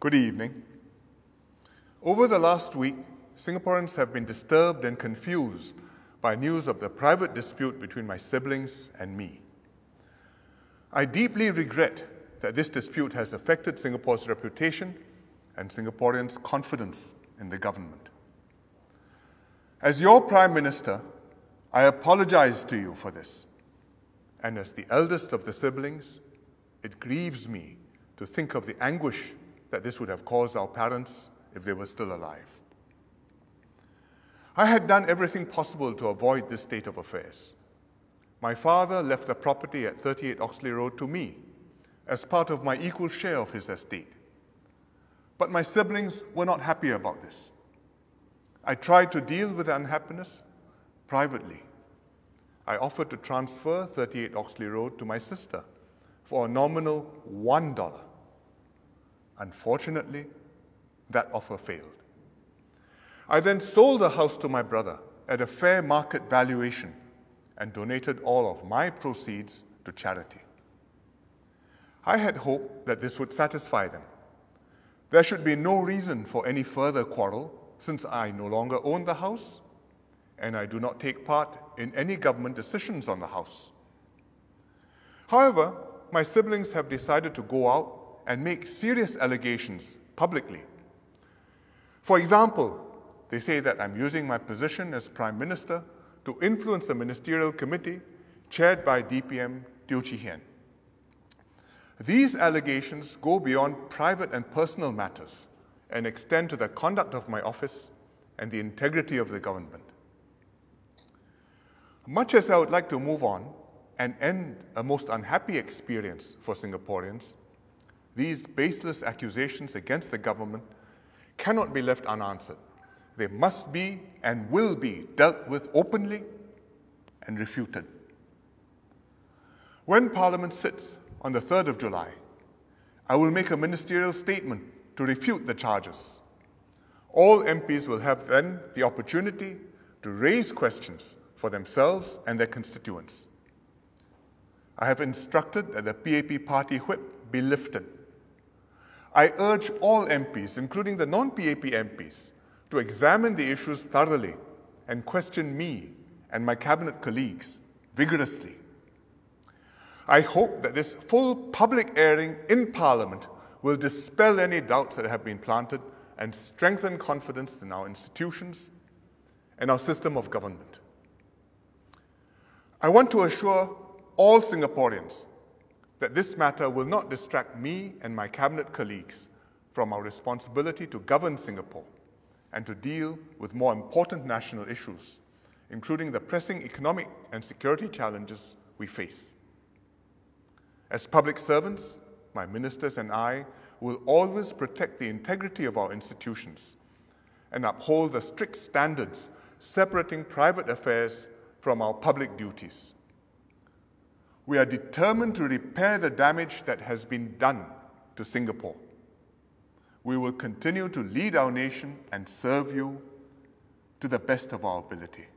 Good evening. Over the last week, Singaporeans have been disturbed and confused by news of the private dispute between my siblings and me. I deeply regret that this dispute has affected Singapore's reputation and Singaporeans' confidence in the government. As your Prime Minister, I apologize to you for this. And as the eldest of the siblings, it grieves me to think of the anguish that this would have caused our parents if they were still alive. I had done everything possible to avoid this state of affairs. My father left the property at 38 Oxley Road to me as part of my equal share of his estate. But my siblings were not happy about this. I tried to deal with the unhappiness privately. I offered to transfer 38 Oxley Road to my sister for a nominal $1. Unfortunately, that offer failed. I then sold the house to my brother at a fair market valuation and donated all of my proceeds to charity. I had hoped that this would satisfy them. There should be no reason for any further quarrel since I no longer own the house and I do not take part in any government decisions on the house. However, my siblings have decided to go out and make serious allegations publicly. For example, they say that I'm using my position as Prime Minister to influence the ministerial committee chaired by DPM Teo Chee Hean. These allegations go beyond private and personal matters and extend to the conduct of my office and the integrity of the government. Much as I would like to move on and end a most unhappy experience for Singaporeans, these baseless accusations against the government cannot be left unanswered. They must be and will be dealt with openly and refuted. When Parliament sits on the 3rd of July, I will make a ministerial statement to refute the charges. All MPs will have then the opportunity to raise questions for themselves and their constituents. I have instructed that the PAP party whip be lifted. I urge all MPs, including the non-PAP MPs, to examine the issues thoroughly and question me and my cabinet colleagues vigorously. I hope that this full public airing in Parliament will dispel any doubts that have been planted and strengthen confidence in our institutions and our system of government. I want to assure all Singaporeans that this matter will not distract me and my cabinet colleagues from our responsibility to govern Singapore and to deal with more important national issues, including the pressing economic and security challenges we face. As public servants, my ministers and I will always protect the integrity of our institutions and uphold the strict standards separating private affairs from our public duties. We are determined to repair the damage that has been done to Singapore. We will continue to lead our nation and serve you to the best of our ability.